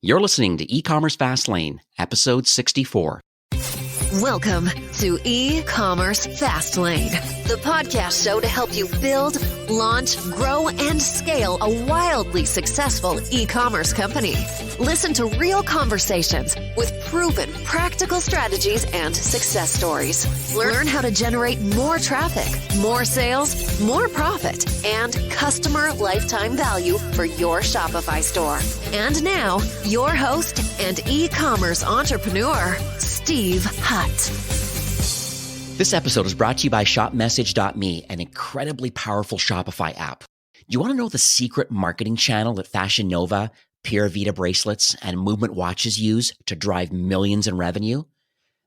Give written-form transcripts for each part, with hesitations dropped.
You're listening to E-Commerce Fastlane, episode 64. Welcome to E-Commerce Fastlane, the podcast show to help you build, launch, grow, and scale a wildly successful e-commerce company. Listen to real conversations with proven practical strategies and success stories. Learn how to generate more traffic, more sales, more profit, and customer lifetime value for your Shopify store. And now, your host and e-commerce entrepreneur, Steve Hutt. This episode is brought to you by ShopMessage.me, an incredibly powerful Shopify app. Do you want to know the secret marketing channel that Fashion Nova, Pura Vida bracelets, and Movement watches use to drive millions in revenue?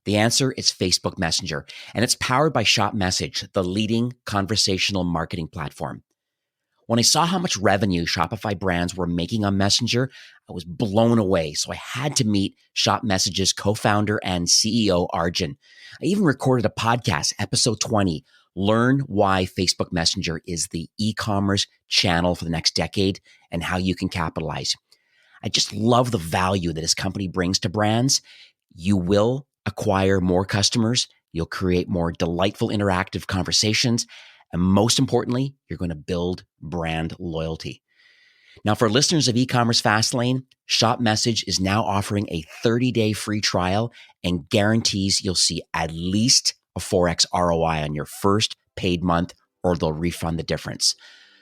The answer is Facebook Messenger, and it's powered by ShopMessage, the leading conversational marketing platform. When I saw how much revenue Shopify brands were making on Messenger, I was blown away. So I had to meet ShopMessage's co-founder and CEO, Arjun. I even recorded a podcast, episode 20, Learn Why Facebook Messenger is the e-commerce channel for the next decade and how you can capitalize. I just love the value that his company brings to brands. You will acquire more customers. You'll create more delightful interactive conversations. And most importantly, you're going to build brand loyalty. Now, for listeners of E-Commerce Fastlane, ShopMessage is now offering a 30-day free trial and guarantees you'll see at least a 4x ROI on your first paid month, or they'll refund the difference.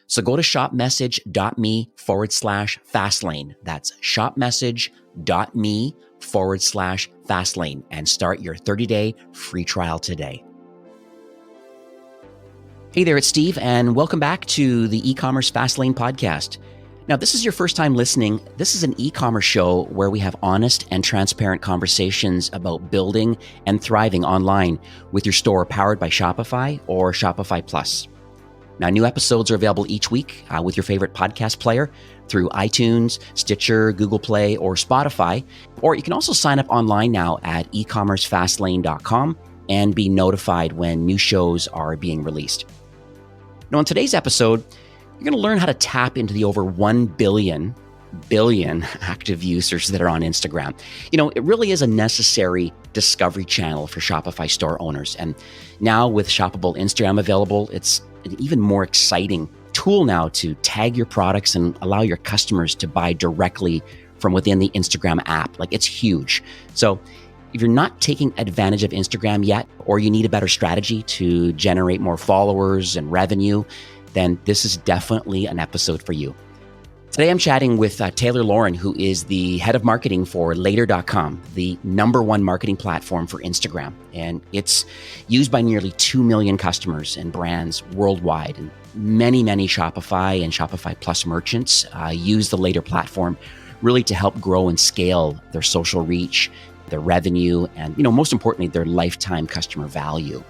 So go to shopmessage.me/fastlane. That's shopmessage.me/fastlane and start your 30-day free trial today. Hey there, it's Steve, and welcome back to the E-Commerce Fastlane podcast. Now, this is your first time listening. This is an e-commerce show where we have honest and transparent conversations about building and thriving online with your store powered by Shopify or Shopify Plus. Now, new episodes are available each week with your favorite podcast player through iTunes, Stitcher, Google Play, or Spotify. Or you can also sign up online now at ecommercefastlane.com and be notified when new shows are being released. Now, in today's episode, you're going to learn how to tap into the over 1 billion active users that are on Instagram. You know, it really is a necessary discovery channel for Shopify store owners. And now with shoppable Instagram available, it's an even more exciting tool now to tag your products and allow your customers to buy directly from within the Instagram app. Like, it's huge. So if you're not taking advantage of Instagram yet, or you need a better strategy to generate more followers and revenue, then this is definitely an episode for you. Today, I'm chatting with Taylor Lauren, who is the head of marketing for Later.com, the #1 marketing platform for Instagram. And it's used by nearly 2 million customers and brands worldwide. And many Shopify and Shopify Plus merchants use the Later platform really to help grow and scale their social reach, their revenue, and, most importantly, their lifetime customer value.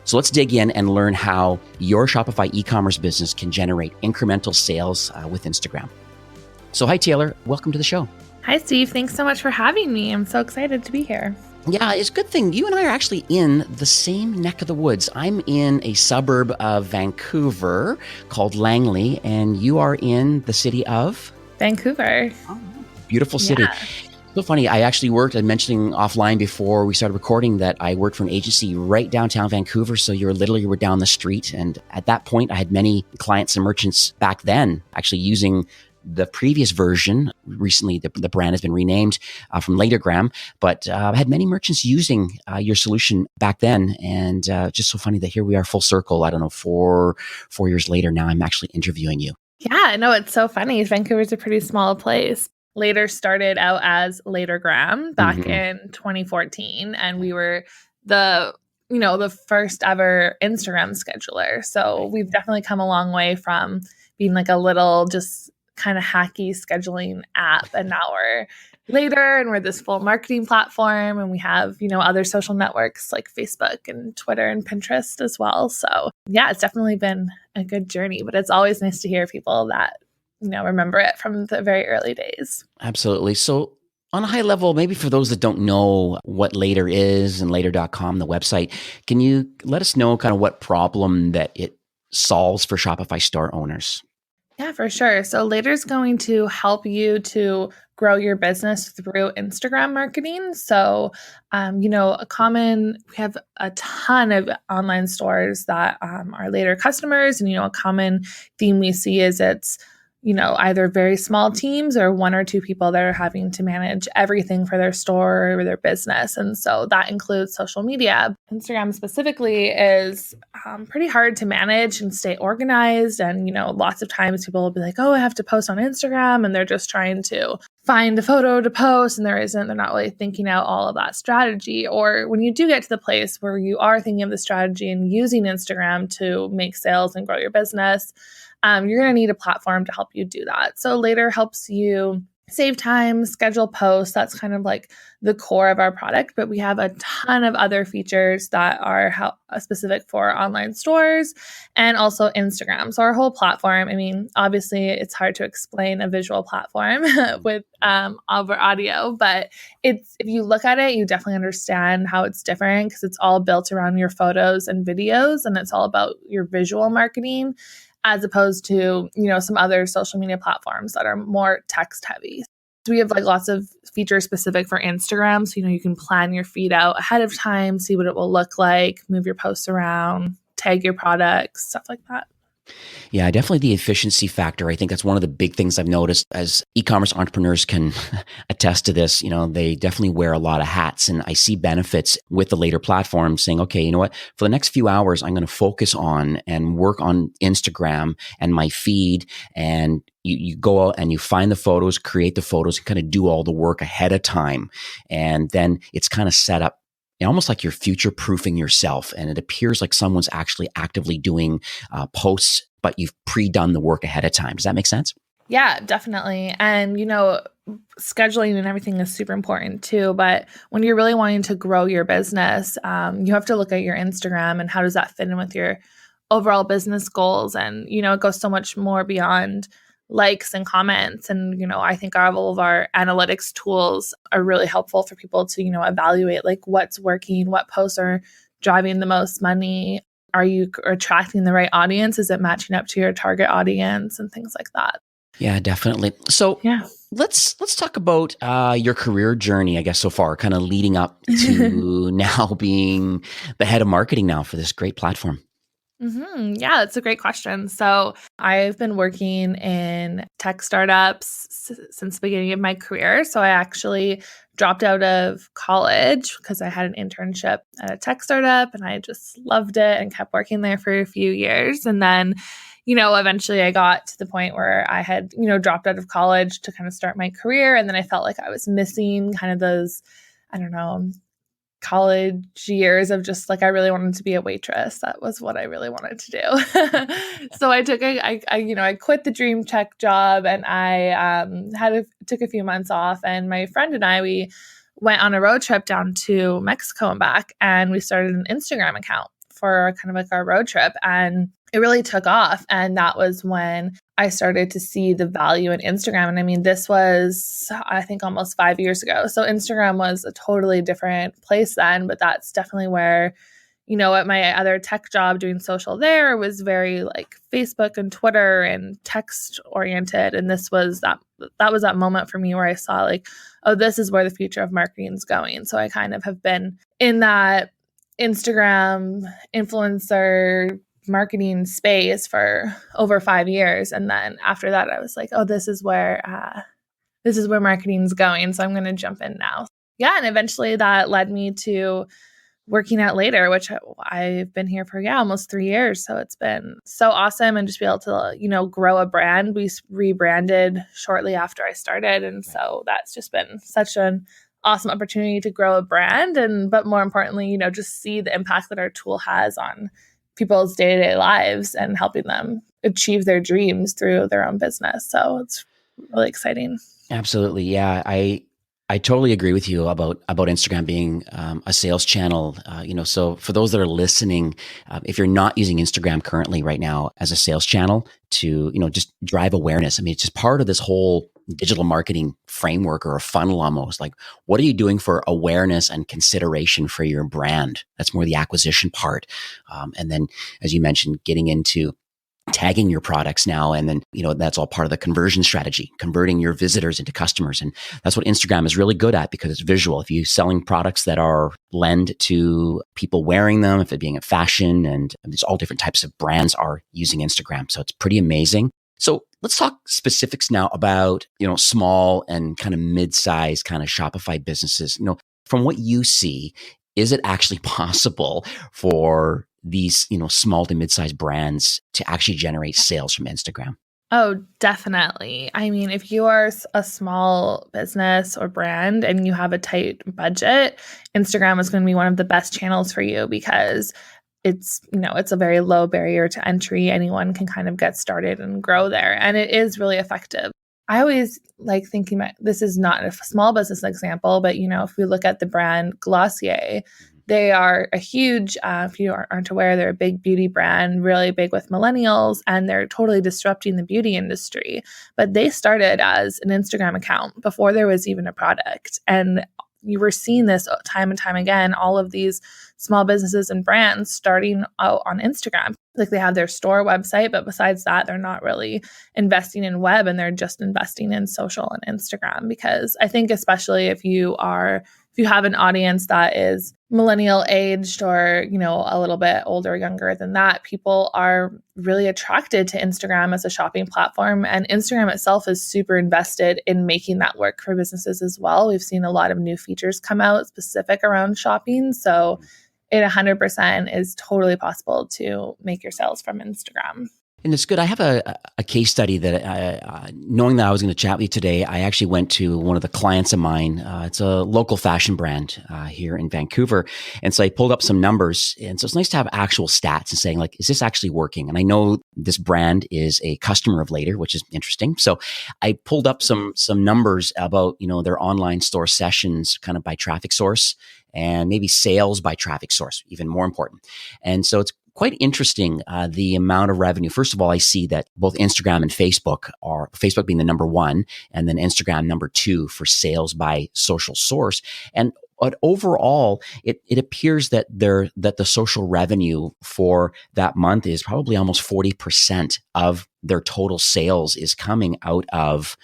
So let's dig in and learn how your Shopify e-commerce business can generate incremental sales with Instagram. So hi, Taylor. Welcome to the show. Hi, Steve. Thanks so much for having me. I'm so excited to be here. Yeah, it's a good thing. You and I are actually in the same neck of the woods. I'm in a suburb of Vancouver called Langley, and you are in the city of? Vancouver. Oh, beautiful city. Yeah. So funny, I actually worked, I'm mentioning offline before we started recording that I worked for an agency right downtown Vancouver. So you were down the street. And at that point, I had many clients and merchants back then actually using the previous version. Recently, the brand has been renamed from Latergram, but I had many merchants using your solution back then. And just so funny that here we are full circle. I don't know, four years later now, I'm actually interviewing you. Yeah, no, it's so funny. Vancouver's a pretty small place. Later started out as Latergram back in 2014, and we were the first ever Instagram scheduler. So we've definitely come a long way from being like a little just kind of hacky scheduling app, and now we're Later, and we're this full marketing platform, and we have other social networks like Facebook and Twitter and Pinterest as well. So yeah, it's definitely been a good journey, but it's always nice to hear people that remember it from the very early days. Absolutely. So on a high level, maybe for those that don't know what Later is and Later.com, the website, can you let us know kind of what problem that it solves for Shopify store owners? Yeah, for sure. So Later's going to help you to grow your business through Instagram marketing. So, we have a ton of online stores that are Later customers. And, a common theme we see is it's, either very small teams or one or two people that are having to manage everything for their store or their business. And so that includes social media. Instagram specifically is pretty hard to manage and stay organized. And, lots of times people will be like, oh, I have to post on Instagram. And they're just trying to find a photo to post. And they're not really thinking out all of that strategy. Or when you do get to the place where you are thinking of the strategy and using Instagram to make sales and grow your business, you're going to need a platform to help you do that. So Later helps you save time, schedule posts. That's kind of like the core of our product, but we have a ton of other features that are specific for online stores and also Instagram. So our whole platform, obviously it's hard to explain a visual platform with over audio, but if you look at it, you definitely understand how it's different because it's all built around your photos and videos, and it's all about your visual marketing, as opposed to, some other social media platforms that are more text heavy. So we have lots of features specific for Instagram. So, you can plan your feed out ahead of time, see what it will look like, move your posts around, tag your products, stuff like that. Yeah, definitely the efficiency factor. I think that's one of the big things I've noticed as e-commerce entrepreneurs can attest to this. They definitely wear a lot of hats, and I see benefits with the Later platform saying, okay, you know what, for the next few hours, I'm going to focus on and work on Instagram and my feed. And you go out and you find the photos, create the photos, and kind of do all the work ahead of time. And then it's kind of set up almost like you're future-proofing yourself, and it appears like someone's actually actively doing posts, but you've pre-done the work ahead of time. Does that make sense? Yeah, definitely. And, scheduling and everything is super important too. But when you're really wanting to grow your business, you have to look at your Instagram and how does that fit in with your overall business goals. And, it goes so much more beyond likes and comments. And, I think all of our analytics tools are really helpful for people to, evaluate what's working, what posts are driving the most money. Are you attracting the right audience? Is it matching up to your target audience and things like that? Yeah, definitely. So let's talk about your career journey, I guess, so far, kind of leading up to now being the head of marketing now for this great platform. Mm-hmm. Yeah, that's a great question. So I've been working in tech startups since the beginning of my career. So I actually dropped out of college because I had an internship at a tech startup and I just loved it and kept working there for a few years. And then, eventually I got to the point where I had, dropped out of college to kind of start my career. And then I felt like I was missing kind of those, college years of just I really wanted to be a waitress. That was what I really wanted to do. So I quit the dream tech job and I took a few months off, and my friend and I, we went on a road trip down to Mexico and back, and we started an Instagram account for kind of our road trip, and it really took off. And that was when I started to see the value in Instagram. And this was, I think, almost 5 years ago. So Instagram was a totally different place then, but that's definitely where, at my other tech job doing social there was very Facebook and Twitter and text oriented. And this was that was that moment for me where I saw oh, this is where the future of marketing is going. So I kind of have been in that Instagram influencer marketing space for over 5 years. And then after that, I was like, oh, this is where marketing's going. So I'm going to jump in now. Yeah. And eventually that led me to working at Later, which I've been here for, almost 3 years. So it's been so awesome. And just be able to, grow a brand. We rebranded shortly after I started. And so that's just been such an awesome opportunity to grow a brand. But more importantly, just see the impact that our tool has on people's day-to-day lives and helping them achieve their dreams through their own business. So it's really exciting. Absolutely. Yeah. I totally agree with you about Instagram being a sales channel. So for those that are listening, if you're not using Instagram currently right now as a sales channel to, just drive awareness. It's just part of this whole digital marketing framework or a funnel almost. What are you doing for awareness and consideration for your brand? That's more the acquisition part. And then, as you mentioned, getting into tagging your products now. And then, that's all part of the conversion strategy, converting your visitors into customers. And that's what Instagram is really good at because it's visual. If you're selling products that are lend to people wearing them, if it being a fashion, and there's all different types of brands are using Instagram. So it's pretty amazing. So let's talk specifics now about, small and kind of mid-sized kind of Shopify businesses. From what you see, is it actually possible for these, small to mid-sized brands to actually generate sales from Instagram? Oh, definitely. I mean, if you are a small business or brand and you have a tight budget, Instagram is going to be one of the best channels for you because it's a very low barrier to entry. Anyone can kind of get started and grow there. And it is really effective. I always like thinking about, this is not a small business example, but if we look at the brand Glossier, they are a huge, if you aren't aware, they're a big beauty brand, really big with millennials, and they're totally disrupting the beauty industry. But they started as an Instagram account before there was even a product. And you were seeing this time and time again, all of these small businesses and brands starting out on Instagram. Like they have their store website, but besides that, they're not really investing in web and they're just investing in social and Instagram. Because I think especially if you have an audience that is millennial aged or, a little bit older or younger than that, people are really attracted to Instagram as a shopping platform. And Instagram itself is super invested in making that work for businesses as well. We've seen a lot of new features come out specific around shopping. So it 100% is totally possible to make your sales from Instagram. And it's good. I have a case study that, knowing that I was going to chat with you today, I actually went to one of the clients of mine. It's a local fashion brand here in Vancouver. And so I pulled up some numbers. And so it's nice to have actual stats and saying, like, is this actually working? And I know this brand is a customer of Later, which is interesting. So I pulled up some numbers about, their online store sessions kind of by traffic source and maybe sales by traffic source, even more important. And so it's quite interesting, the amount of revenue. First of all, I see that both Instagram and Facebook are, Facebook being the number one, and then Instagram number two for sales by social source. But overall, it appears that the social revenue for that month is probably almost 40% of their total sales is coming out of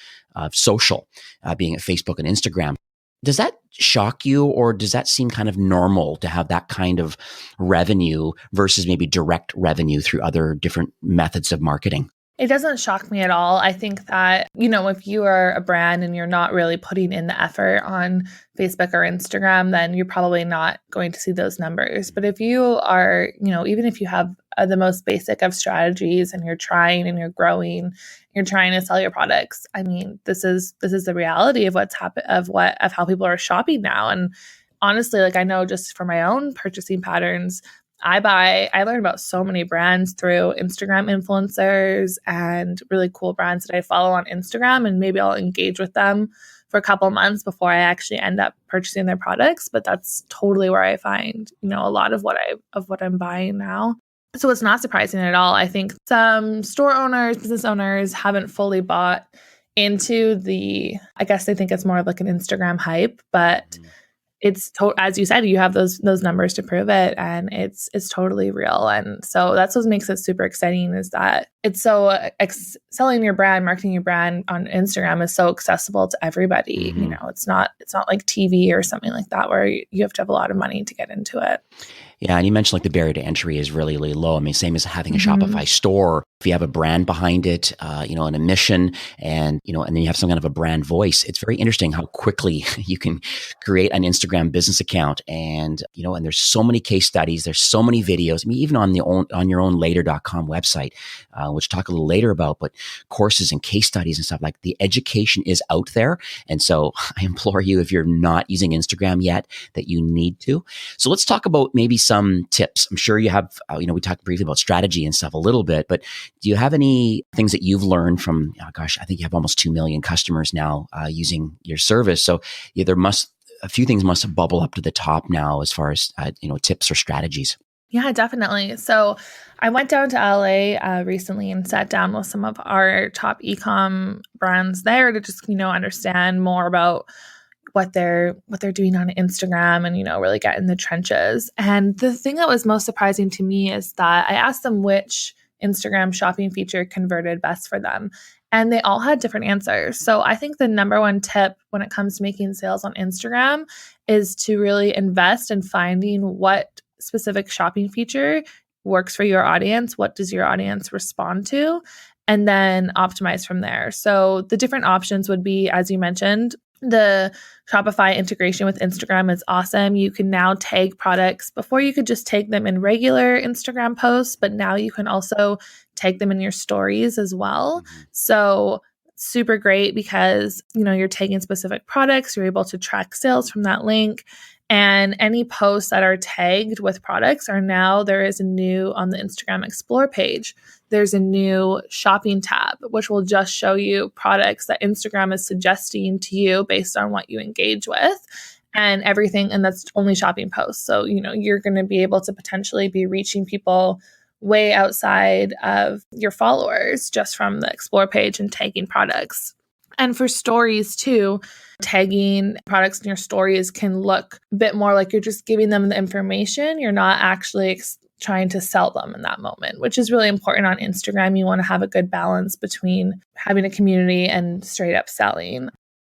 social, being at Facebook and Instagram. Does that shock you, or does that seem kind of normal to have that kind of revenue versus maybe direct revenue through other different methods of marketing? It doesn't shock me at all. I think that, if you are a brand and you're not really putting in the effort on Facebook or Instagram, then you're probably not going to see those numbers. But if you are, even if you have the most basic of strategies and you're trying and you're growing, you're trying to sell your products, I mean, this is the reality of what's happened, of how people are shopping now. And honestly, like I know just for my own purchasing patterns, I learn about so many brands through Instagram influencers and really cool brands that I follow on Instagram, and maybe I'll engage with them for a couple of months before I actually end up purchasing their products. But that's totally where I find, a lot of what I'm buying now. So it's not surprising at all. I think some store owners, business owners haven't fully bought into I guess they think it's more of like an Instagram hype, but it's as you said, you have those numbers to prove it, and it's totally real. And so that's what makes it super exciting, is that it's so selling your brand, marketing your brand on Instagram is so accessible to everybody. Mm-hmm. It's not like TV or something like that where you have to have a lot of money to get into it. Yeah, and you mentioned like the barrier to entry is really, really low. I mean, same as having a Shopify store. If you have a brand behind it, and a mission, and then you have some kind of a brand voice, it's very interesting how quickly you can create an Instagram business account. And and there's so many case studies, there's so many videos. I mean, even on your own later.com website, which we'll talk a little later about, but courses and case studies and stuff, like the education is out there. And so I implore you, if you're not using Instagram yet, that you need to. So let's talk about maybe some tips. I'm sure you have, we talked briefly about strategy and stuff a little bit, but do you have any things that you've learned from, I think you have almost 2 million customers now using your service. So a few things must have bubbled up to the top now as far as, tips or strategies. Yeah, definitely. So I went down to LA recently and sat down with some of our top e-com brands there to just, understand more about what they're doing on Instagram and, really get in the trenches. And the thing that was most surprising to me is that I asked them which Instagram shopping feature converted best for them? And they all had different answers. So I think the number one tip when it comes to making sales on Instagram is to really invest in finding what specific shopping feature works for your audience. What does your audience respond to? And then optimize from there. So the different options would be, as you mentioned, the Shopify integration with Instagram is awesome. You can now tag products. Before you could just tag them in regular Instagram posts, but now you can also tag them in your stories as well. So super great because, you're tagging specific products. You're able to track sales from that link. And any posts that are tagged with products there is a new on the Instagram Explore page. There's a new shopping tab, which will just show you products that Instagram is suggesting to you based on what you engage with and everything. And that's only shopping posts. So, you're going to be able to potentially be reaching people way outside of your followers just from the Explore page and tagging products. And for stories too, tagging products in your stories can look a bit more like you're just giving them the information. You're not actually trying to sell them in that moment, which is really important on Instagram. You want to have a good balance between having a community and straight up selling.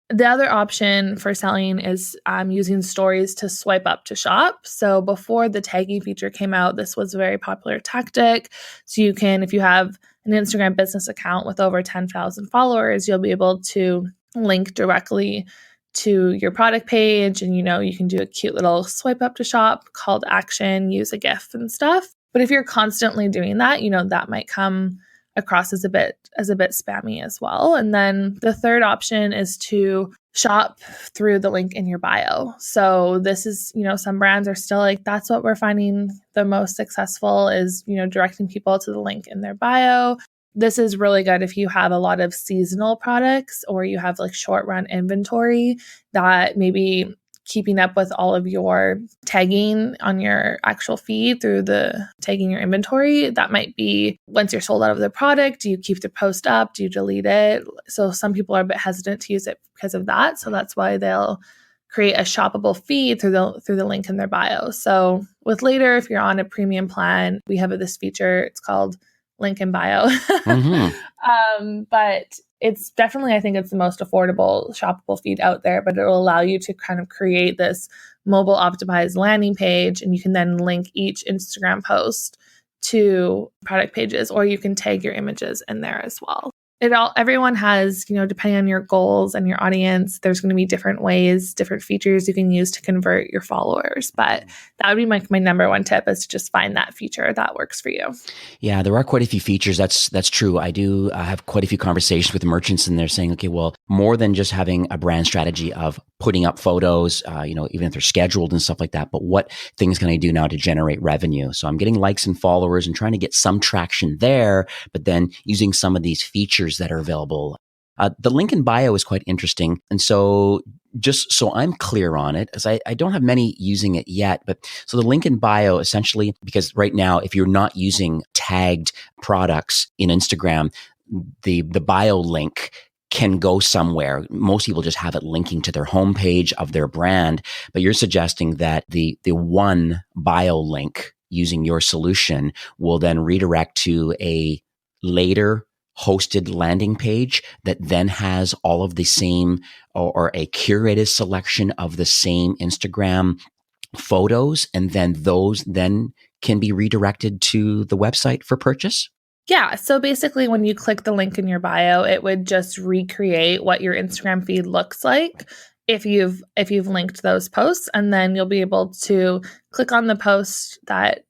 The other option for selling is using stories to swipe up to shop. So before the tagging feature came out, this was a very popular tactic. So you can, if you have an Instagram business account with over 10,000 followers, you'll be able to link directly to your product page. And, you can do a cute little swipe up to shop, call to action, use a GIF and stuff. But if you're constantly doing that, that might come across as a bit spammy as well. And then the third option is to shop through the link in your bio. So this is, some brands are still like, that's what we're finding the most successful is, directing people to the link in their bio. This is really good if you have a lot of seasonal products or you have like short run inventory that maybe keeping up with all of your tagging on your actual feed through the tagging your inventory. That might be once you're sold out of the product, do you keep the post up? Do you delete it? So some people are a bit hesitant to use it because of that. So that's why they'll create a shoppable feed through the link in their bio. So with Later, if you're on a premium plan, we have this feature. It's called link in bio. But it's definitely, I think it's the most affordable shoppable feed out there, but it'll allow you to kind of create this mobile optimized landing page, and you can then link each Instagram post to product pages, or you can tag your images in there as well. Everyone has, depending on your goals and your audience, there's going to be different ways, different features you can use to convert your followers. But that would be my number one tip is to just find that feature that works for you. Yeah, there are quite a few features. That's true. I do have quite a few conversations with merchants, and they're saying, okay, well, more than just having a brand strategy of putting up photos, even if they're scheduled and stuff like that, but what things can I do now to generate revenue? So I'm getting likes and followers and trying to get some traction there, but then using some of these features that are available. The link in bio is quite interesting. And so just so I'm clear on it, as I don't have many using it yet, but so the link in bio essentially, because right now, if you're not using tagged products in Instagram, the bio link can go somewhere. Most people just have it linking to their homepage of their brand, but you're suggesting that the one bio link using your solution will then redirect to a later hosted landing page that then has all of the same or a curated selection of the same Instagram photos, and then those then can be redirected to the website for purchase? Yeah. So basically when you click the link in your bio, it would just recreate what your Instagram feed looks like if you've linked those posts, and then you'll be able to click on the post that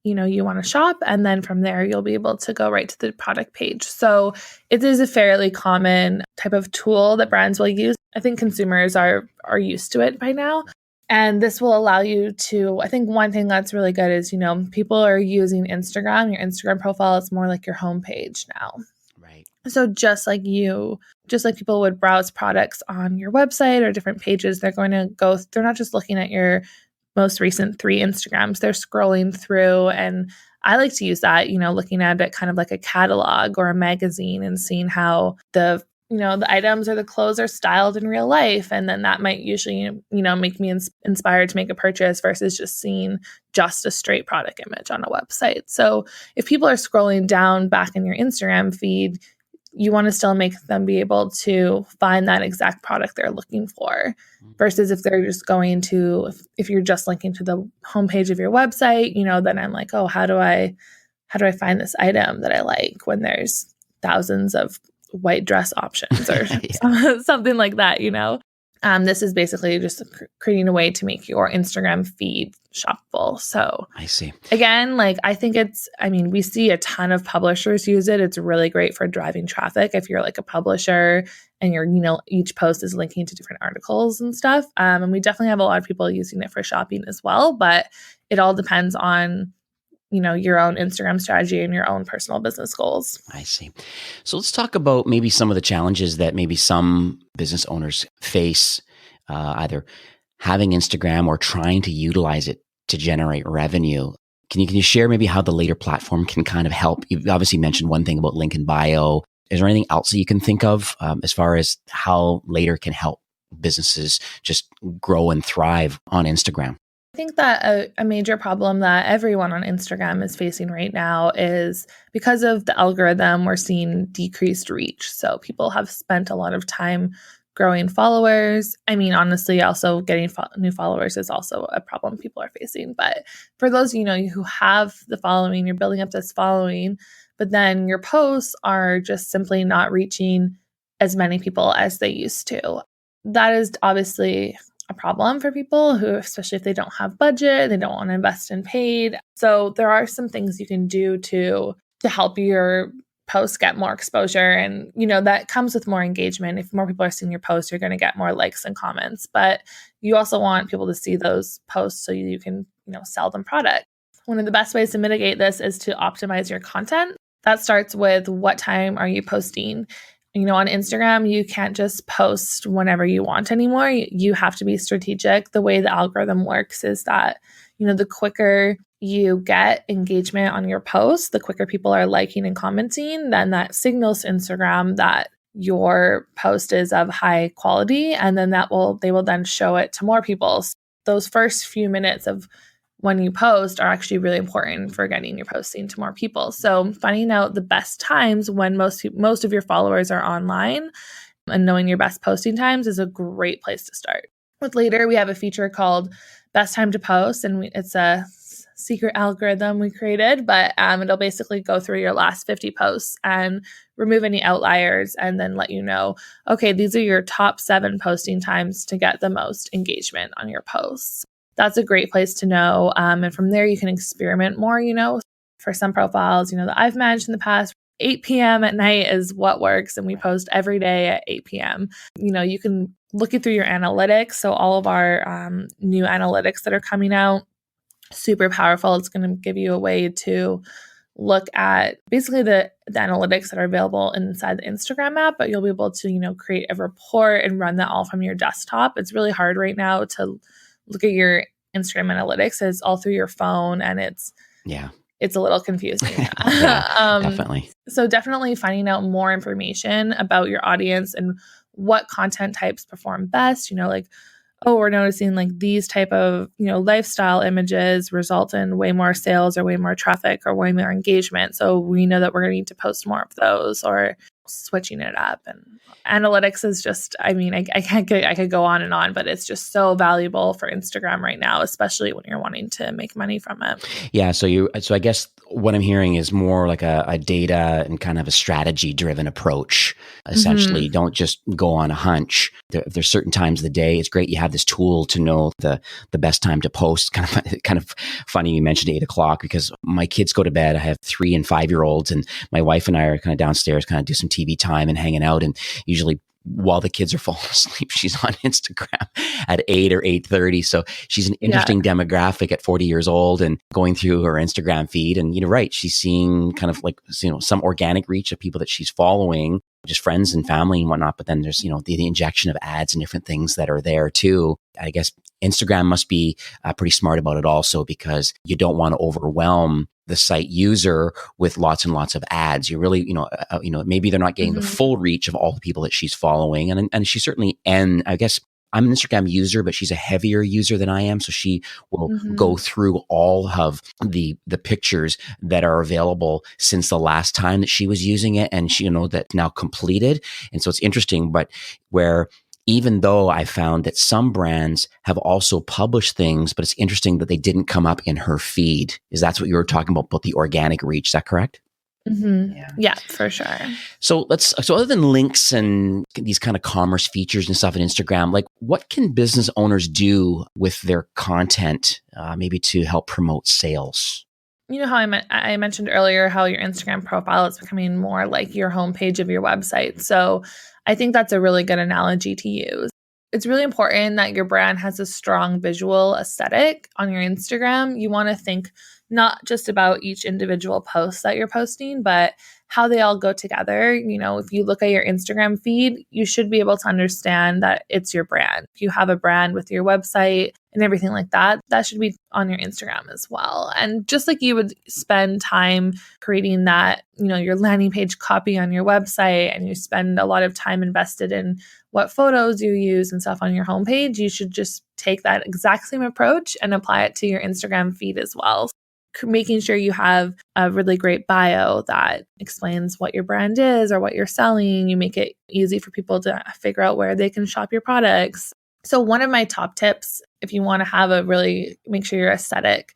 you want to shop. And then from there, you'll be able to go right to the product page. So it is a fairly common type of tool that brands will use. I think consumers are used to it by now. And this will allow you to, I think one thing that's really good is, people are using Instagram. Your Instagram profile is more like your homepage now. Right. So just like people would browse products on your website or different pages, they're not just looking at your most recent 3 Instagrams, they're scrolling through. And I like to use that, looking at it kind of like a catalog or a magazine and seeing how the the items or the clothes are styled in real life. And then that might usually, make me inspired to make a purchase versus just seeing just a straight product image on a website. So if people are scrolling down back in your Instagram feed, you want to still make them be able to find that exact product they're looking for versus if they're just going to, if you're just linking to the homepage of your website, then I'm like, oh, how do I find this item that I like when there's thousands of white dress options or something like that, This is basically just creating a way to make your Instagram feed shoppable. So I see. Again, I think we see a ton of publishers use it. It's really great for driving traffic. If you're like a publisher and you're, each post is linking to different articles and stuff. And we definitely have a lot of people using it for shopping as well, but it all depends on your own Instagram strategy and your own personal business goals. I see. So let's talk about maybe some of the challenges that maybe some business owners face, either having Instagram or trying to utilize it to generate revenue. Can you share maybe how the Later platform can kind of help? You've obviously mentioned one thing about link in bio. Is there anything else that you can think of as far as how Later can help businesses just grow and thrive on Instagram? I think that a major problem that everyone on Instagram is facing right now is because of the algorithm, we're seeing decreased reach. So people have spent a lot of time growing followers. Honestly, also getting new followers is also a problem people are facing. But for those, who have the following, you're building up this following, but then your posts are just simply not reaching as many people as they used to. That is obviously a problem for people who, especially if they don't have budget, they don't want to invest in paid. So there are some things you can do to help your posts get more exposure. And, that comes with more engagement. If more people are seeing your posts, you're going to get more likes and comments. But you also want people to see those posts so you can, sell them product. One of the best ways to mitigate this is to optimize your content. That starts with what time are you posting? On Instagram, you can't just post whenever you want anymore. You have to be strategic. The way the algorithm works is that, the quicker you get engagement on your posts, the quicker people are liking and commenting, then that signals to Instagram that your post is of high quality. And then they will then show it to more people. So those first few minutes of when you post are actually really important for getting your posting to more people. So finding out the best times when most of your followers are online and knowing your best posting times is a great place to start. With Later, we have a feature called Best Time to Post, and it's a secret algorithm we created, but it'll basically go through your last 50 posts and remove any outliers and then let you know, okay, these are your top 7 posting times to get the most engagement on your posts. That's a great place to know. And from there, you can experiment more, for some profiles, that I've managed in the past. 8 p.m. at night is what works. And we post every day at 8 p.m. You can look it through your analytics. So all of our new analytics that are coming out, super powerful. It's going to give you a way to look at basically the analytics that are available inside the Instagram app, but you'll be able to, create a report and run that all from your desktop. It's really hard right now to look at your Instagram analytics. It's all through your phone and it's a little confusing. Definitely. So definitely finding out more information about your audience and what content types perform best, we're noticing these type of, lifestyle images result in way more sales or way more traffic or way more engagement. So we know that we're going to need to post more of those or switching it up. And analytics is just, I could go on and on, but it's just so valuable for Instagram right now, especially when you're wanting to make money from it. Yeah. So I guess what I'm hearing is more like a data and kind of a strategy driven approach. Essentially, don't just go on a hunch. If there's certain times of the day, it's great you have this tool to know the best time to post. Kind of funny you mentioned 8 o'clock because my kids go to bed. I have 3 and 5-year-olds, and my wife and I are kind of downstairs, kind of do some TV time and hanging out. And usually while the kids are falling asleep, she's on Instagram at 8 or 8:30. So she's an interesting demographic at 40 years old and going through her Instagram feed. And right, she's seeing kind of some organic reach of people that she's following, just friends and family and whatnot. But then there's, the injection of ads and different things that are there too. I guess Instagram must be pretty smart about it also because you don't want to overwhelm the site user with lots and lots of ads. You really, maybe they're not getting the full reach of all the people that she's following. And she certainly, and I guess I'm an Instagram user, but she's a heavier user than I am. So she will go through all of the pictures that are available since the last time that she was using it. And she, that's now completed. And so it's interesting, but where even though I found that some brands have also published things, but it's interesting that they didn't come up in her feed. Is that's what you were talking about the organic reach? Is that correct? Yeah, for sure. So other than links and these kind of commerce features and stuff on Instagram, like what can business owners do with their content, maybe to help promote sales? You know how I mentioned earlier how your Instagram profile is becoming more like your homepage of your website. So I think that's a really good analogy to use. It's really important that your brand has a strong visual aesthetic on your Instagram. You want to think not just about each individual post that you're posting, but how they all go together. If you look at your Instagram feed, you should be able to understand that it's your brand. If you have a brand with your website and everything like that, that should be on your Instagram as well. And just like you would spend time creating that, your landing page copy on your website, and you spend a lot of time invested in what photos you use and stuff on your homepage, you should just take that exact same approach and apply it to your Instagram feed as well. Making sure you have a really great bio that explains what your brand is or what you're selling. You make it easy for people to figure out where they can shop your products. So one of my top tips, if you want to make sure your aesthetic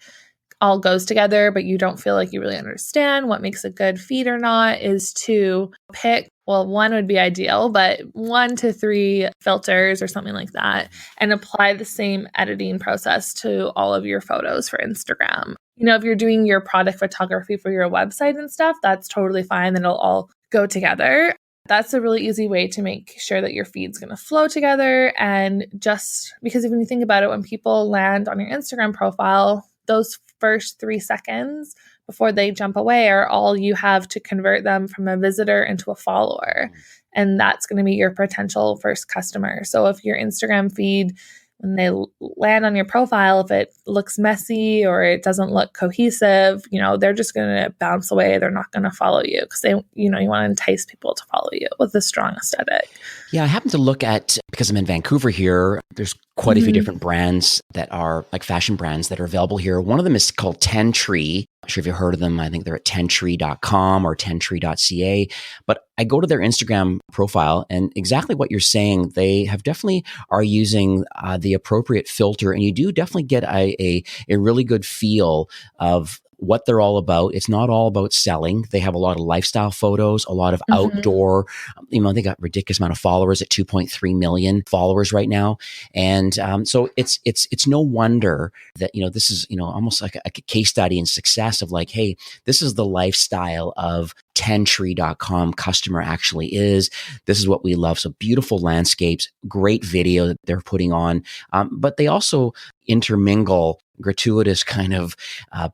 all goes together, but you don't feel like you really understand what makes a good feed or not, is to pick, one would be ideal, but 1 to 3 filters or something like that, and apply the same editing process to all of your photos for Instagram. If you're doing your product photography for your website and stuff, that's totally fine. Then it'll all go together. That's a really easy way to make sure that your feed's going to flow together. And just because when you think about it, when people land on your Instagram profile, those first 3 seconds before they jump away are all you have to convert them from a visitor into a follower. And that's going to be your potential first customer. So if your Instagram feed, when they land on your profile, if it looks messy or it doesn't look cohesive, they're just going to bounce away. They're not going to follow you because you want to entice people to follow you with a strong aesthetic. Yeah, I happen to look at, because I'm in Vancouver here, there's quite a few different brands that are like fashion brands that are available here. One of them is called 10 Tree. Not sure if you've heard of them. I think they're at 10tree.com or 10tree.ca. But I go to their Instagram profile, and exactly what you're saying, they have definitely are using the appropriate filter, and you do definitely get a really good feel of what they're all about. It's not all about selling. They have a lot of lifestyle photos, a lot of outdoor, they got ridiculous amount of followers at 2.3 million followers right now. And so it's no wonder that, this is, almost like a case study in success of like, hey, this is the lifestyle of 10tree.com customer actually is. This is what we love. So beautiful landscapes, great video that they're putting on. But they also intermingle gratuitous kind of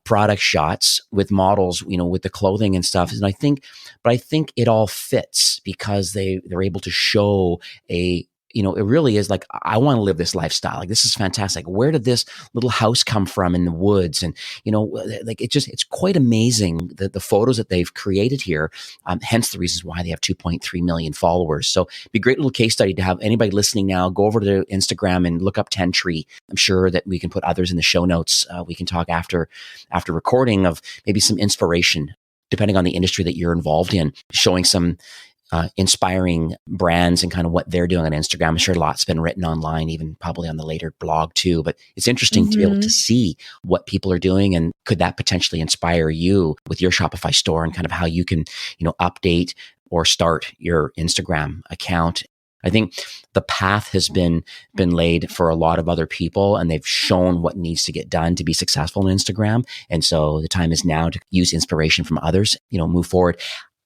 product shots with models, with the clothing and stuff. And I think it all fits because they're able to show it really is like, I want to live this lifestyle. Like, this is fantastic. Where did this little house come from in the woods? And, it's quite amazing the photos that they've created here. Hence the reasons why they have 2.3 million followers. So it'd be a great little case study to have anybody listening now go over to their Instagram and look up 10 Tree. I'm sure that we can put others in the show notes. We can talk after recording of maybe some inspiration, depending on the industry that you're involved in, showing some inspiring brands and kind of what they're doing on Instagram. I'm sure lots been written online, even probably on the later blog too, but it's interesting to be able to see what people are doing, and could that potentially inspire you with your Shopify store and kind of how you can, update or start your Instagram account. I think the path has been laid for a lot of other people, and they've shown what needs to get done to be successful on Instagram. And so the time is now to use inspiration from others, move forward.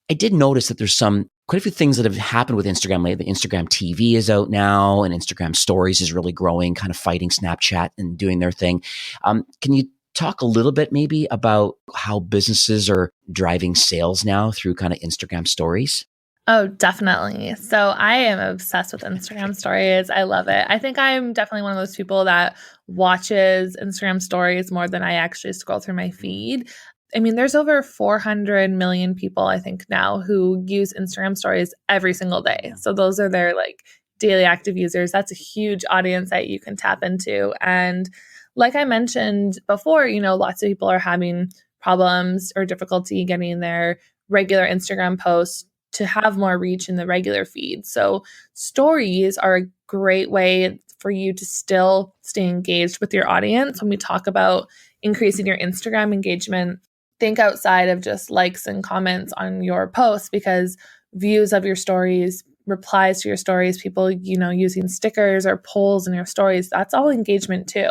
I did notice that there's quite a few things that have happened with Instagram lately. The Instagram TV is out now, and Instagram Stories is really growing, kind of fighting Snapchat and doing their thing. Can you talk a little bit maybe about how businesses are driving sales now through kind of Instagram Stories? Oh, definitely. So I am obsessed with Instagram Stories. I love it. I think I'm definitely one of those people that watches Instagram Stories more than I actually scroll through my feed. I mean, there's over 400 million people, I think now, who use Instagram stories every single day. So those are their like daily active users. That's a huge audience that you can tap into. And like I mentioned before, you know, lots of people are having problems or difficulty getting their regular Instagram posts to have more reach in the regular feed. So stories are a great way for you to still stay engaged with your audience. When we talk about increasing your Instagram engagement, think outside of just likes and comments on your posts, because views of your stories, replies to your stories, people, you know, using stickers or polls in your stories, that's all engagement too.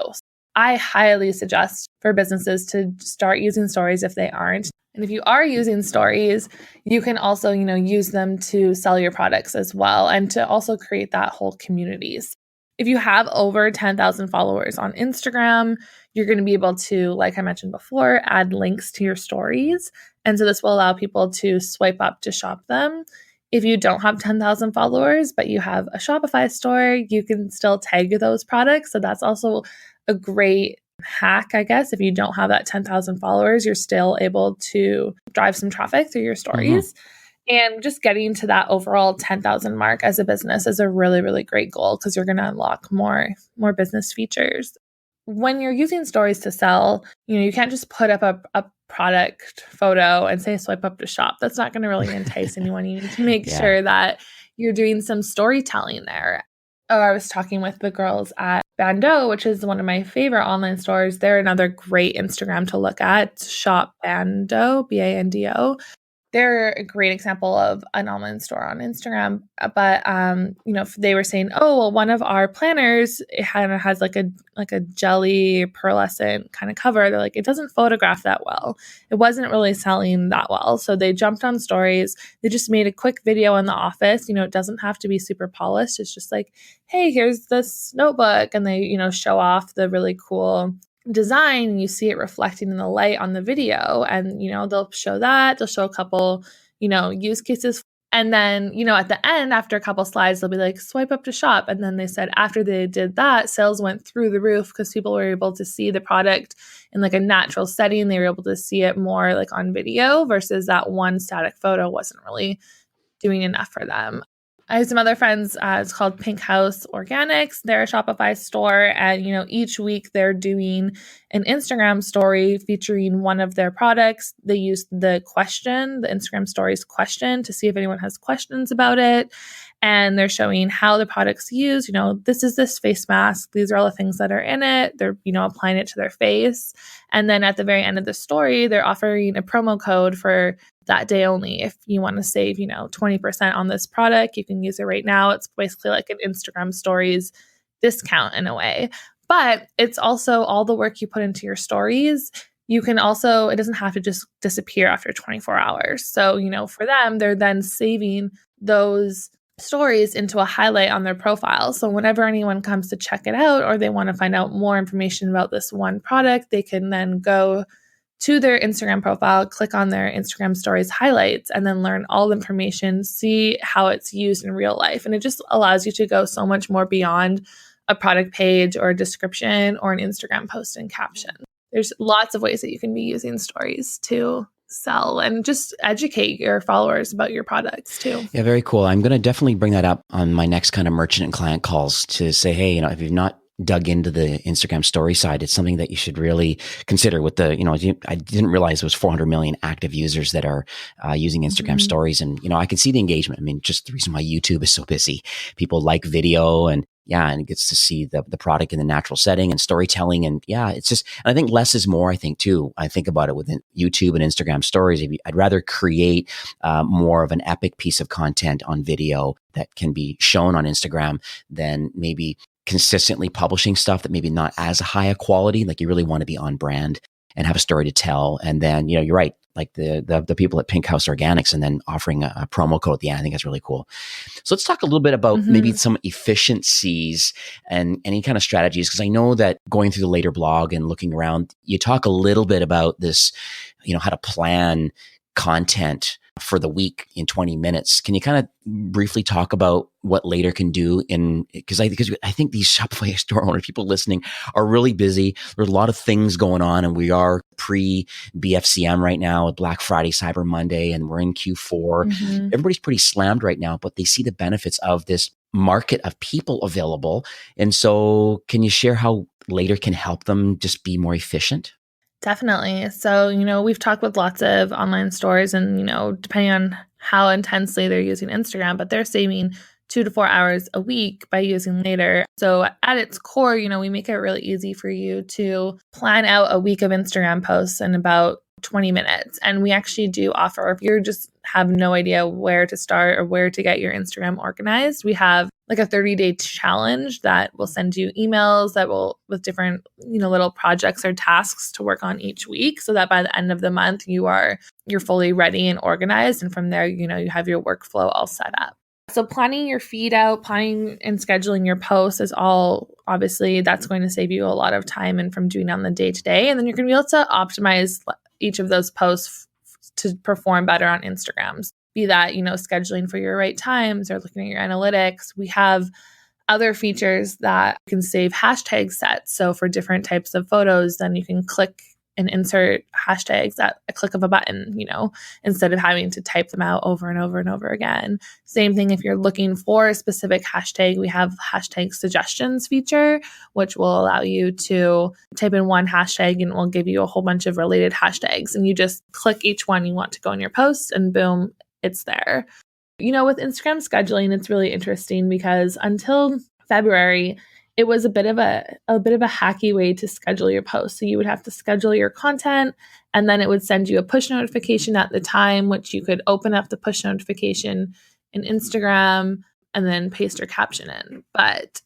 I highly suggest for businesses to start using stories if they aren't. And if you are using stories, you can also, you know, use them to sell your products as well and to also create that whole communities. If you have over 10,000 followers on Instagram, you're going to be able to, like I mentioned before, add links to your stories. And so this will allow people to swipe up to shop them. If you don't have 10,000 followers, but you have a Shopify store, you can still tag those products. So that's also a great hack, I guess. If you don't have that 10,000 followers, you're still able to drive some traffic through your stories. And just getting to that overall 10,000 mark as a business is a really, really great goal, because you're going to unlock more business features. When you're using stories to sell, you know, you can't just put up a product photo and say swipe up to shop. That's not going to really entice anyone. You need to make sure that you're doing some storytelling there. Oh, I was talking with the girls at Bando, which is one of my favorite online stores. They're another great Instagram to look at. It's Shop Bando, Bando. They're a great example of an online store on Instagram. But, you know, they were saying, oh, well, one of our planners, it has like a jelly pearlescent kind of cover. They're like, it doesn't photograph that well. It wasn't really selling that well. So they jumped on stories. They just made a quick video in the office. You know, it doesn't have to be super polished. It's just like, hey, here's this notebook. And they, you know, show off the really cool design, and you see it reflecting in the light on the video. And, you know, they'll show a couple, you know, use cases. And then, you know, at the end, after a couple slides, they'll be like, swipe up to shop. And then they said after they did that, sales went through the roof because people were able to see the product in like a natural setting. They were able to see it more like on video versus that one static photo wasn't really doing enough for them. I have some other friends, it's called Pink House Organics. They're a Shopify store, and, you know, each week they're doing an Instagram story featuring one of their products. They use the Instagram stories question, to see if anyone has questions about it. And they're showing how the product's used. You know, this is this face mask. These are all the things that are in it. They're, you know, applying it to their face. And then at the very end of the story, they're offering a promo code for that day only. If you want to save, you know, 20% on this product, you can use it right now. It's basically like an Instagram stories discount in a way. But it's also all the work you put into your stories. You can also, it doesn't have to just disappear after 24 hours. So, you know, for them, they're then saving those stories into a highlight on their profile. So whenever anyone comes to check it out, or they want to find out more information about this one product, they can then go to their Instagram profile, click on their Instagram stories highlights, and then learn all the information, see how it's used in real life. And it just allows you to go so much more beyond a product page or a description or an Instagram post and caption. There's lots of ways that you can be using stories to sell and just educate your followers about your products too. Yeah, very cool. I'm going to definitely bring that up on my next kind of merchant and client calls to say, hey, you know, if you've not dug into the Instagram story side, it's something that you should really consider. With the, you know, I didn't realize it was 400 million active users that are using Instagram stories. And, you know, I can see the engagement. I mean, just the reason why YouTube is so busy. People like video, and and it gets to see the product in the natural setting and storytelling. And it's just, and I think less is more, I think too. I think about it within YouTube and Instagram stories. I'd rather create more of an epic piece of content on video that can be shown on Instagram than maybe consistently publishing stuff that maybe not as high a quality. Like, you really want to be on brand and have a story to tell. And then, you know, you're right, like the people at Pink House Organics, and then offering a promo code at the end. I think that's really cool. So let's talk a little bit about maybe some efficiencies and any kind of strategies, because I know that going through the later blog and looking around, you talk a little bit about this, you know, how to plan content for the week in 20 minutes. Can you kind of briefly talk about what Later can do because I think these Shopify store owner people listening are really busy. There's a lot of things going on, and we are pre-BFCM right now, Black Friday, Cyber Monday, and we're in Q4. Everybody's pretty slammed right now, but they see the benefits of this market of people available. And so can you share how Later can help them just be more efficient? Definitely. So, we've talked with lots of online stores and, depending on how intensely they're using Instagram, but they're saving 2 to 4 hours a week by using Later. So at its core, we make it really easy for you to plan out a week of Instagram posts in about 20 minutes. And we actually do offer, if you just have no idea where to start or where to get your Instagram organized, we have like a 30-day challenge that will send you emails that will with different, little projects or tasks to work on each week, so that by the end of the month you're fully ready and organized. And from there, you have your workflow all set up. So planning your feed out, planning and scheduling your posts is all, obviously, that's going to save you a lot of time and from doing on the day-to-day. And then you're going to be able to optimize each of those posts to perform better on Instagrams. Be that, scheduling for your right times or looking at your analytics. We have other features that can save hashtag sets. So for different types of photos, then you can click and insert hashtags at a click of a button, instead of having to type them out over and over and over again. Same thing if you're looking for a specific hashtag, we have hashtag suggestions feature, which will allow you to type in one hashtag and it will give you a whole bunch of related hashtags. And you just click each one you want to go in your post and boom, it's there. With Instagram scheduling, it's really interesting because until February, it was a bit of a hacky way to schedule your posts. So you would have to schedule your content and then it would send you a push notification at the time, which you could open up the push notification in Instagram and then paste your caption in. But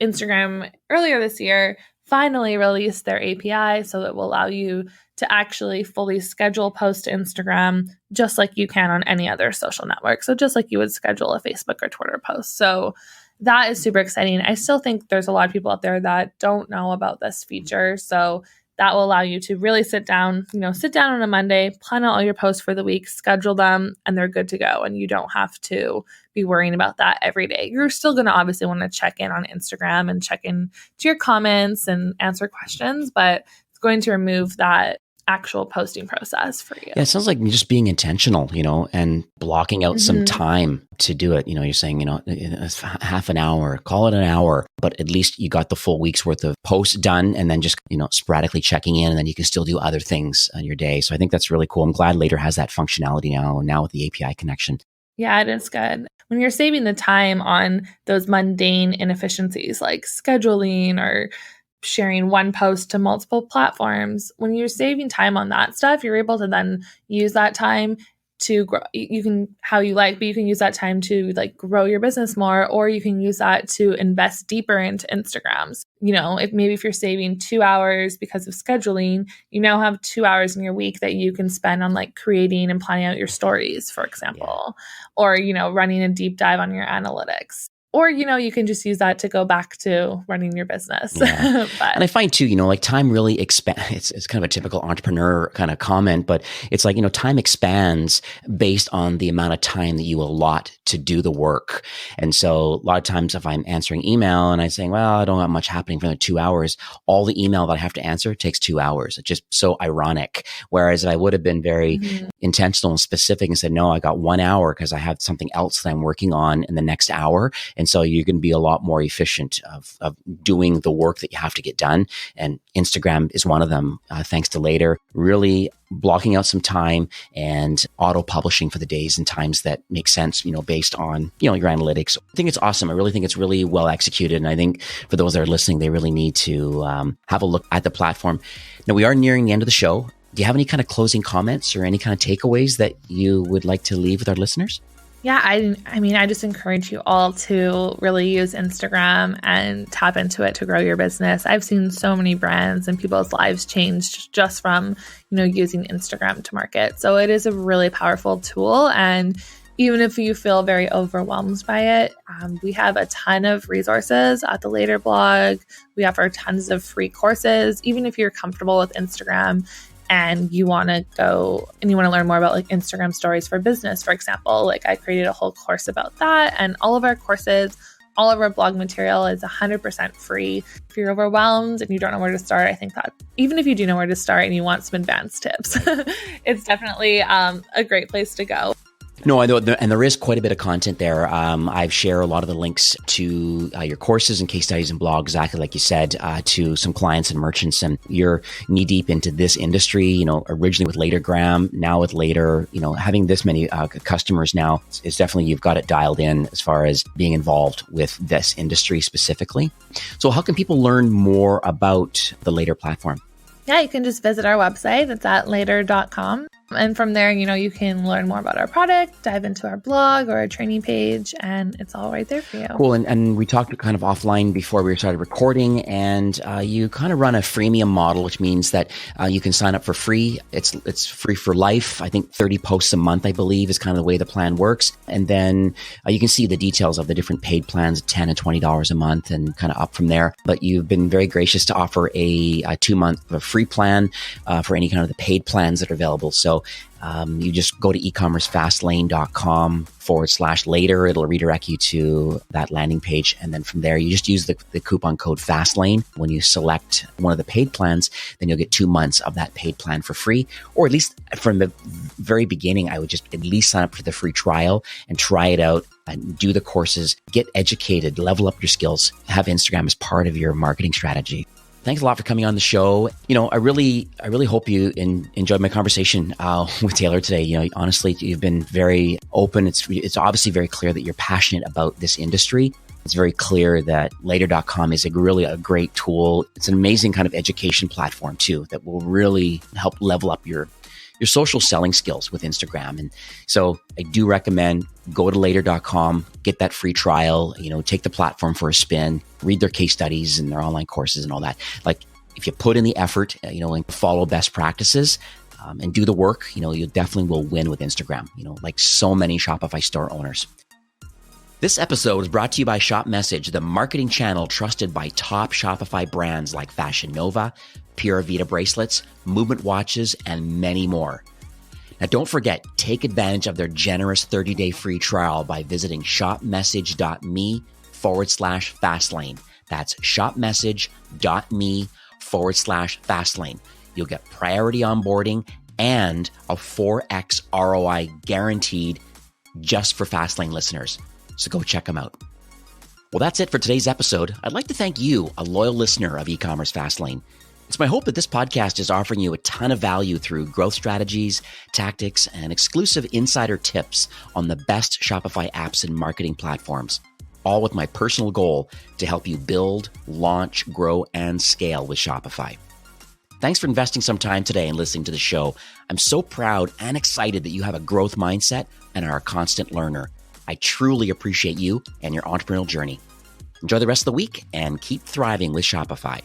Instagram earlier this year finally released their API, so it will allow you to actually fully schedule posts to Instagram just like you can on any other social network. So just like you would schedule a Facebook or Twitter post. So that is super exciting. I still think there's a lot of people out there that don't know about this feature. So that will allow you to really sit down on a Monday, plan out all your posts for the week, schedule them, and they're good to go. And you don't have to be worrying about that every day. You're still going to obviously want to check in on Instagram and check in to your comments and answer questions, but it's going to remove that actual posting process for you. Yeah, it sounds like just being intentional, and blocking out some time to do it. You're saying, it's half an hour, call it an hour, but at least you got the full week's worth of posts done and then just, sporadically checking in, and then you can still do other things on your day. So I think that's really cool. I'm glad Later has that functionality now with the API connection. Yeah, it is good. When you're saving the time on those mundane inefficiencies like scheduling or sharing one post to multiple platforms, when you're saving time on that stuff, you're able to then use that time to grow. You can how you like, but you can use that time to grow your business more, or you can use that to invest deeper into Instagrams. If you're saving 2 hours because of scheduling, you now have 2 hours in your week that you can spend on creating and planning out your stories, for example, or, running a deep dive on your analytics. Or, you can just use that to go back to running your business. Yeah. And I find too, time really expands. It's kind of a typical entrepreneur kind of comment, but it's time expands based on the amount of time that you allot to do the work. And so a lot of times if I'm answering email and I'm saying, well, I don't have much happening for the 2 hours, all the email that I have to answer takes 2 hours. It's just so ironic. Whereas if I would have been very intentional and specific and said, no, I got 1 hour because I have something else that I'm working on in the next hour. And so you're going to be a lot more efficient of doing the work that you have to get done. And Instagram is one of them, thanks to Later, really blocking out some time and auto-publishing for the days and times that make sense, based on, your analytics. I think it's awesome. I really think it's really well executed. And I think for those that are listening, they really need to have a look at the platform. Now, we are nearing the end of the show. Do you have any kind of closing comments or any kind of takeaways that you would like to leave with our listeners? Yeah, I just encourage you all to really use Instagram and tap into it to grow your business. I've seen so many brands and people's lives changed just from, using Instagram to market. So it is a really powerful tool. And even if you feel very overwhelmed by it, we have a ton of resources at the Later blog. We offer tons of free courses. Even if you're comfortable with Instagram and you want to go and you want to learn more about Instagram stories for business, for example, I created a whole course about that. And all of our courses All of our blog material is 100% free. If you're overwhelmed and you don't know where to start, I think that even if you do know where to start and you want some advanced tips, it's definitely a great place to go. No, I know, and there is quite a bit of content there. I've shared a lot of the links to your courses and case studies and blogs, exactly like you said, to some clients and merchants. And you're knee deep into this industry, originally with Latergram, now with Later, having this many customers now is definitely, you've got it dialed in as far as being involved with this industry specifically. So how can people learn more about the Later platform? Yeah, you can just visit our website. It's at later.com. And from there, you can learn more about our product, dive into our blog or our training page, and it's all right there for you. Cool. And we talked kind of offline before we started recording, and you kind of run a freemium model, which means that you can sign up for free. It's free for life. I think 30 posts a month, I believe, is kind of the way the plan works. And then you can see the details of the different paid plans, $10 and $20 a month, and kind of up from there. But you've been very gracious to offer a 2-month free plan for any kind of the paid plans that are available. So you just go to ecommercefastlane.com/later. It'll redirect you to that landing page. And then from there, you just use the coupon code FASTLANE. When you select one of the paid plans, then you'll get 2 months of that paid plan for free. Or at least from the very beginning, I would just at least sign up for the free trial and try it out and do the courses, get educated, level up your skills, have Instagram as part of your marketing strategy. Thanks a lot for coming on the show. I really hope you enjoyed my conversation with Taylor today. Honestly, you've been very open. It's obviously very clear that you're passionate about this industry. It's very clear that Later.com is really a great tool. It's an amazing kind of education platform too that will really help level up your social selling skills with Instagram. And so I do recommend go to Later.com, get that free trial, take the platform for a spin, read their case studies and their online courses and all that. Like if you put in the effort, and follow best practices and do the work, you definitely will win with Instagram, like so many Shopify store owners. This episode is brought to you by Shop Message, the marketing channel trusted by top Shopify brands like Fashion Nova, Pura Vida bracelets, Movement watches, and many more. Now, don't forget, take advantage of their generous 30-day free trial by visiting shopmessage.me/fastlane. That's shopmessage.me/fastlane. You'll get priority onboarding and a 4x ROI guaranteed just for Fastlane listeners. So go check them out. Well, that's it for today's episode. I'd like to thank you, a loyal listener of E-commerce Fastlane. It's my hope that this podcast is offering you a ton of value through growth strategies, tactics, and exclusive insider tips on the best Shopify apps and marketing platforms, all with my personal goal to help you build, launch, grow, and scale with Shopify. Thanks for investing some time today and listening to the show. I'm so proud and excited that you have a growth mindset and are a constant learner. I truly appreciate you and your entrepreneurial journey. Enjoy the rest of the week and keep thriving with Shopify.